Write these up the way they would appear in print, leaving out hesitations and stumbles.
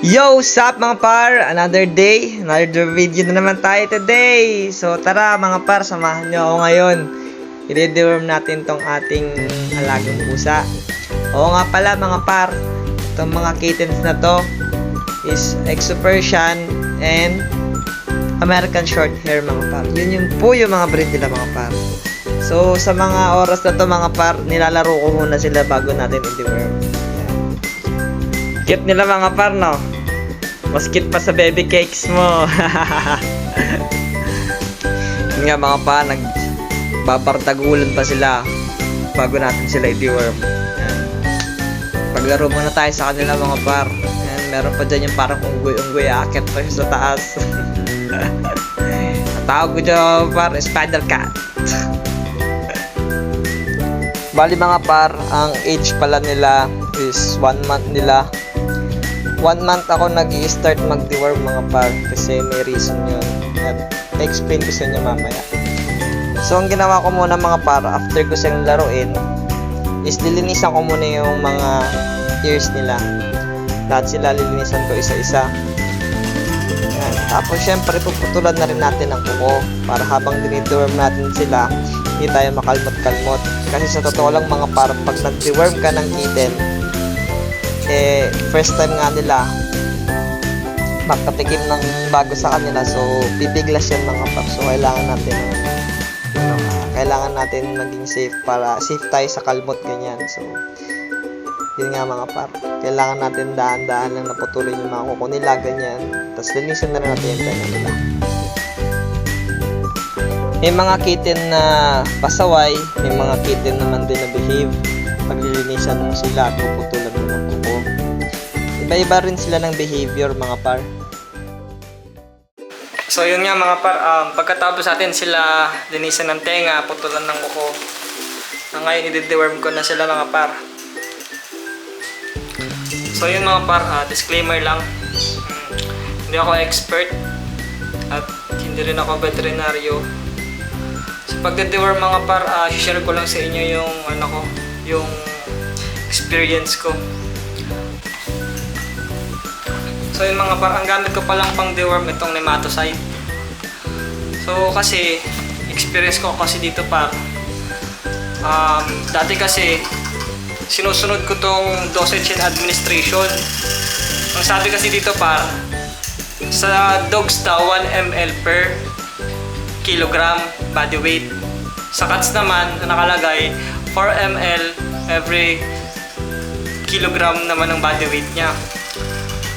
Yo, what's up mga par? Another day, another video na naman tayo today. So tara mga par, samahan nyo ako ngayon. I-deworm natin tong ating alagang pusa. Oo nga pala mga par, itong mga kittens na to is Exo Persian and American Shorthair mga par. Yun yung mga breed nila mga par. So sa mga oras na to mga par, nilalaro ko muna sila bago natin i-deworm. Cute nila mga par, no? Mas cute pa sa baby cakes mo. Yun nga mga par, nagbabartagulan pa sila bago natin sila i-deworm. Paglaro muna tayo sa kanila mga par. Ayan, meron pa dyan yung parang unggoy-unggoy, aakyat pa siya sa taas. Tawag ko dyan par, spider cat. Bali mga par, ang age pala nila is 1 month nila. 1 month ako nag-i-start mag-deworm mga par kasi may reason yun at explain ko sa inyo mamaya. So ang ginawa ko muna mga par, after ko silang laruin is lilinisan ko muna yung mga ears nila. Lahat sila lilinisan ko isa-isa. Yan. Tapos syempre puputulan na rin natin ang kuko para habang dinideworm natin sila hindi tayo makalmot-kalmot. Kasi sa totoo lang mga par, pag nag-deworm ka ng kitten, first time nga nila makatikim ng bago sa kanila, so bibiglas yan mga par. So kailangan natin maging safe para safe tayo sa kalmot ganyan. So yun nga mga par, kailangan natin daan-daan lang naputulin yung mga kuko nila ganyan, tapos linisan na rin natin yung tenga nila. May mga kitten na pasaway, may mga kitten naman din na behave. Paglilinisan mo sila at puputulan mo ng kuko. Iba-iba rin sila ng behavior mga par. So yun nga mga par, pagkatapos natin sila linisan ng tenga, putulan ng kuko, ngayon i-deworm ko na sila mga par. So yun mga par, disclaimer lang, hindi ako expert at hindi rin ako veterinaryo. So pag-deworm mga par, share ko lang sa inyo yung yung experience ko. So yun mga par, ang gamit ko palang pang deworm itong nematocide. So kasi experience ko kasi dito par, dati kasi sinusunod ko tong dosage and administration. Ang sabi kasi dito par, sa dogs daw 1 ml per kilogram body weight. Sa cats naman nakalagay 4 ml every kilogram naman ng body weight niya.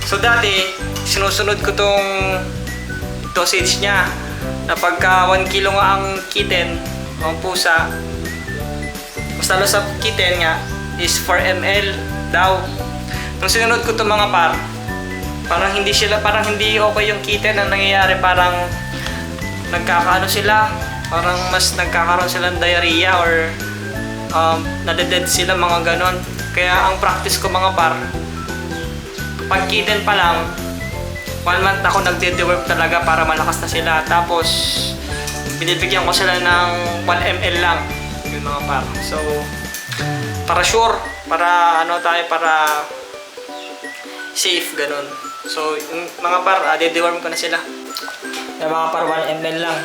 So dati sinusunod ko tong dosage niya na pagka 1 kilo nga ang kitten o ang pusa, mas lalo sa kitten nga is 4 ml daw. Nung sinunod ko itong mga par, parang hindi okay yung kitten. Ang nangyayari parang nagkakaano sila, parang mas nagkakaroon sila ng diarrhea or nadeded sila mga ganon. Kaya ang practice ko mga par, pag kitten pa lang 1 month ako nagde-deworm talaga para malakas na sila. Tapos binibigyan ko sila ng 1 ml lang yung mga par. So para sure, para para safe ganon. So yung mga par, de-deworm ko na sila. Yung mga par 1 ml lang.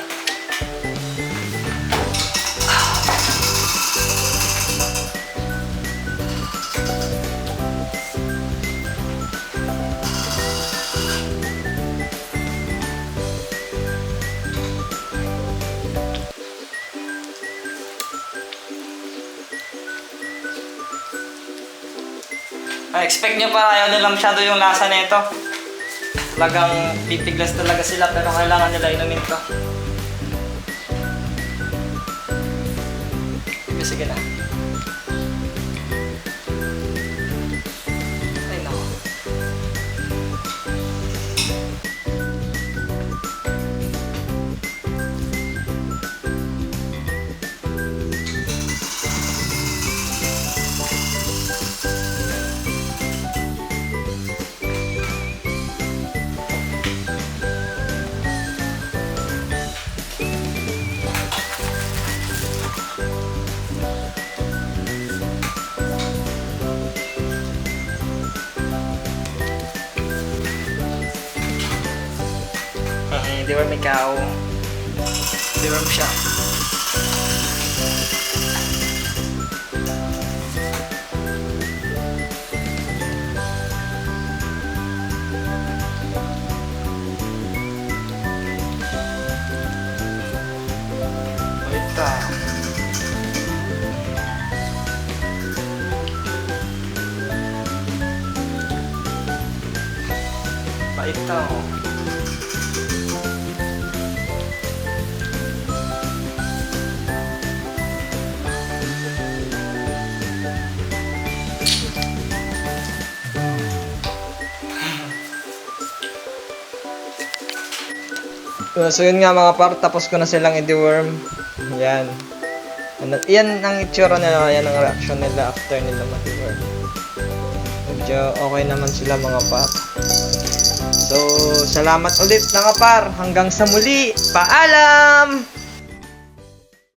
Expect nyo pa, ayaw nila masyado yung lasa nito. Talagang pipiglas talaga sila, pero kailangan nila inumin to. Sige na. Ay nako. I-deworm ikaw. Deworm siya. Ito. Ito. So yun nga mga par, tapos ko na silang i-deworm. Yan. Yan ang itsura nila, yan ang reaction nila after nila ma-deworm. Medyo okay naman sila mga par. So, salamat ulit mga par. Hanggang sa muli. Paalam!